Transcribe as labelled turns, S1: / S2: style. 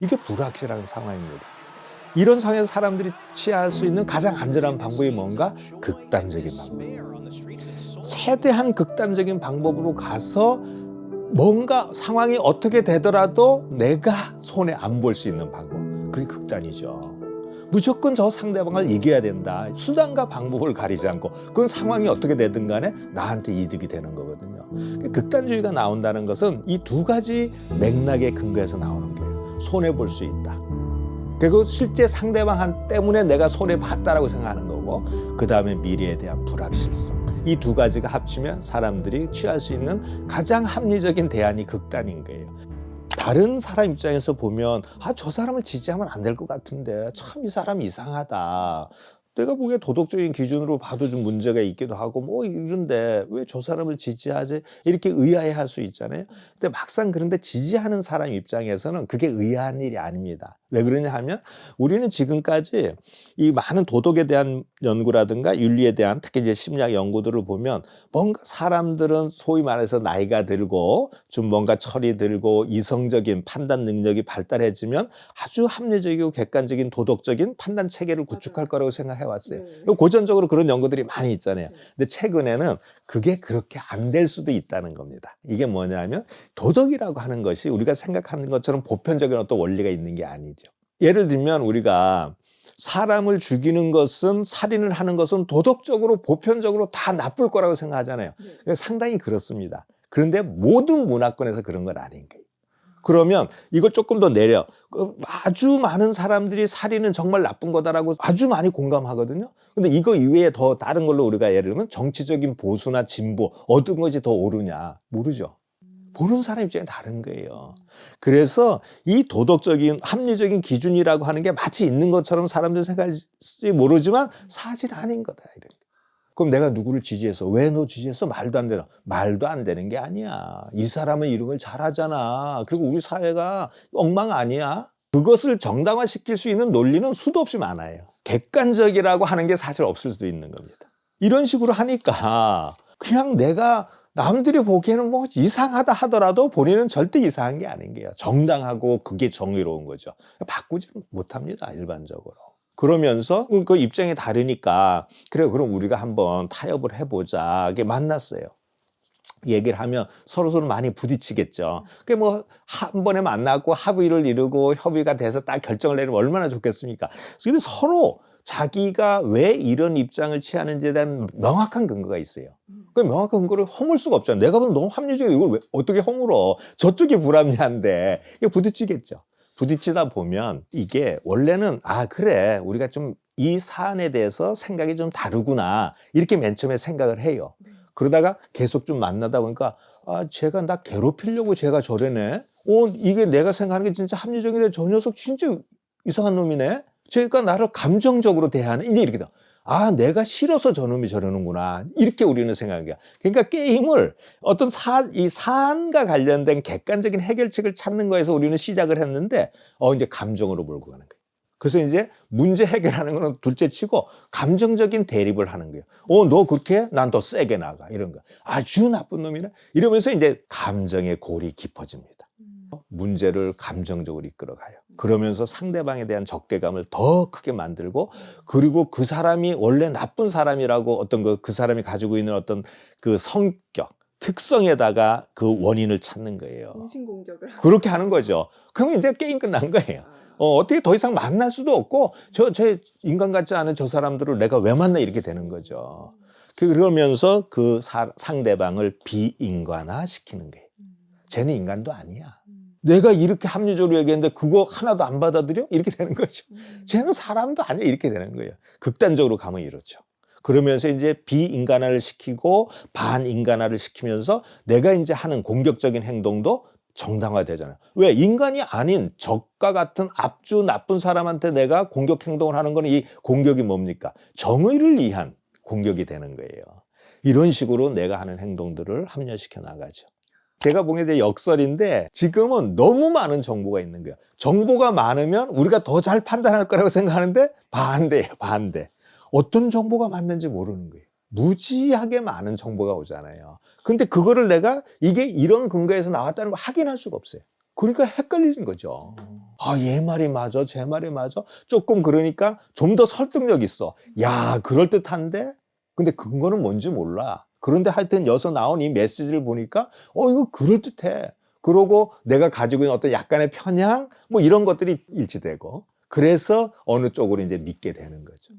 S1: 이게 불확실한 상황입니다. 이런 상황에서 사람들이 취할 수 있는 가장 안전한 방법이 뭔가? 극단적인 방법이에요. 최대한 극단적인 방법으로 가서 뭔가 상황이 어떻게 되더라도 내가 손해 안 볼 수 있는 방법. 그게 극단이죠. 무조건 저 상대방을 이겨야 된다. 수단과 방법을 가리지 않고 그건 상황이 어떻게 되든 간에 나한테 이득이 되는 거거든요. 극단주의가 나온다는 것은 이 두 가지 맥락의 근거에서 나오는 거예요. 손해 볼 수 있다. 그리고 실제 상대방 때문에 내가 손해봤다라고 생각하는 거고, 그 다음에 미래에 대한 불확실성. 이 두 가지가 합치면 사람들이 취할 수 있는 가장 합리적인 대안이 극단인 거예요. 다른 사람 입장에서 보면 저 사람을 지지하면 안 될 것 같은데 참 이 사람 이상하다. 내가 보기에 도덕적인 기준으로 봐도 좀 문제가 있기도 하고 뭐 이런데 왜 저 사람을 지지하지? 이렇게 의아해할 수 있잖아요. 근데 막상 그런데 지지하는 사람 입장에서는 그게 의아한 일이 아닙니다. 왜 그러냐 하면 우리는 지금까지 이 많은 도덕에 대한 연구라든가 윤리에 대한 특히 이제 심리학 연구들을 보면 뭔가 사람들은 소위 말해서 나이가 들고 좀 뭔가 철이 들고 이성적인 판단 능력이 발달해지면 아주 합리적이고 객관적인 도덕적인 판단 체계를 구축할 거라고 생각해 왔어요.
S2: 네.
S1: 고전적으로 그런 연구들이 많이 있잖아요.
S2: 네.
S1: 근데 최근에는 그게 그렇게 안 될 수도 있다는 겁니다. 이게 뭐냐면 도덕이라고 하는 것이 우리가 생각하는 것처럼 보편적인 어떤 원리가 있는 게 아니죠. 예를 들면 우리가 사람을 죽이는 것은, 살인을 하는 것은 도덕적으로 보편적으로 다 나쁠 거라고 생각하잖아요.
S2: 네.
S1: 상당히 그렇습니다. 그런데 모든 문화권에서 그런 건 아닌 거예요. 그러면 이걸 조금 더 내려 아주 많은 사람들이 살인은 정말 나쁜 거다라고 아주 많이 공감하거든요. 근데 이거 이외에 더 다른 걸로 우리가 예를 들면 정치적인 보수나 진보 어떤 것이 더 옳으냐 모르죠. 보는 사람 입장이 다른 거예요. 그래서 이 도덕적인 합리적인 기준이라고 하는 게 마치 있는 것처럼 사람들 생각할지 모르지만 사실 아닌 거다. 이런. 그럼 내가 누구를 지지해서 왜 너 지지했어? 말도 안 되나? 말도 안 되는 게 아니야. 이 사람은 이런 걸 잘하잖아. 그리고 우리 사회가 엉망 아니야? 그것을 정당화시킬 수 있는 논리는 수도 없이 많아요. 객관적이라고 하는 게 사실 없을 수도 있는 겁니다. 이런 식으로 하니까 그냥 내가 남들이 보기에는 뭐 이상하다 하더라도 본인은 절대 이상한 게 아닌 게요. 정당하고 그게 정의로운 거죠. 바꾸지 못합니다, 일반적으로. 그러면서 그 입장이 다르니까 그래 그럼 우리가 한번 타협을 해보자. 이게 만났어요. 얘기를 하면 서로 많이 부딪히겠죠. 그게 뭐 한 번에 만나고 합의를 이루고 협의가 돼서 딱 결정을 내리면 얼마나 좋겠습니까? 근데 서로 자기가 왜 이런 입장을 취하는지에 대한 명확한 근거가 있어요. 그 명확한 근거를 허물 수가 없잖아요. 내가 보면 너무 합리적이고 이걸 왜 어떻게 허물어? 저쪽이 불합리한데 이게 부딪히겠죠. 부딪히다 보면 이게 원래는 그래 우리가 좀 이 사안에 대해서 생각이 좀 다르구나 이렇게 맨 처음에 생각을 해요. 그러다가 계속 좀 만나다 보니까 쟤가 나 괴롭히려고 쟤가 저러네. 이게 내가 생각하는 게 진짜 합리적인데 저 녀석 진짜 이상한 놈이네. 쟤가 나를 감정적으로 대하네. 이제 이렇게 돼. 내가 싫어서 저놈이 저러는구나. 이렇게 우리는 생각하는 거야. 그러니까 게임을 어떤 이 사안과 관련된 객관적인 해결책을 찾는 거에서 우리는 시작을 했는데 이제 감정으로 몰고 가는 거예요. 그래서 이제 문제 해결하는 거는 둘째 치고 감정적인 대립을 하는 거예요. 너 그렇게 해? 난 더 세게 나가. 이런 거. 아주 나쁜 놈이네. 이러면서 이제 감정의 골이 깊어집니다. 문제를 감정적으로 이끌어가요. 그러면서 상대방에 대한 적대감을 더 크게 만들고 그리고 그 사람이 원래 나쁜 사람이라고 어떤 그 사람이 가지고 있는 어떤 그 성격, 특성에다가 그 원인을 찾는 거예요.
S2: 인신공격을
S1: 그렇게 하는 거죠. 그러면 이제 게임 끝난 거예요. 어떻게 더 이상 만날 수도 없고 저 인간 같지 않은 저 사람들을 내가 왜 만나 이렇게 되는 거죠. 그러면서 그 상대방을 비인간화시키는 거예요. 쟤는 인간도 아니야. 내가 이렇게 합리적으로 얘기했는데 그거 하나도 안 받아들여? 이렇게 되는 거죠. 쟤는 사람도 아니야. 이렇게 되는 거예요. 극단적으로 가면 이렇죠. 그러면서 이제 비인간화를 시키고 반인간화를 시키면서 내가 이제 하는 공격적인 행동도 정당화되잖아요. 왜? 인간이 아닌 적과 같은 아주 나쁜 사람한테 내가 공격 행동을 하는 거는 이 공격이 뭡니까? 정의를 위한 공격이 되는 거예요. 이런 식으로 내가 하는 행동들을 합리화시켜 나가죠. 제가 보기에 대해 역설인데 지금은 너무 많은 정보가 있는 거예요. 정보가 많으면 우리가 더 잘 판단할 거라고 생각하는데 반대예요, 반대. 어떤 정보가 맞는지 모르는 거예요. 무지하게 많은 정보가 오잖아요. 근데 그거를 내가 이게 이런 근거에서 나왔다는 걸 확인할 수가 없어요. 그러니까 헷갈리는 거죠. 아, 얘 말이 맞아, 제 말이 맞아. 조금 그러니까 좀 더 설득력 있어. 야, 그럴듯한데? 근데 근거는 뭔지 몰라. 그런데 하여튼 여기서 나온 이 메시지를 보니까 이거 그럴듯해. 그러고 내가 가지고 있는 어떤 약간의 편향 뭐 이런 것들이 일치되고 그래서 어느 쪽으로 이제 믿게 되는 거죠.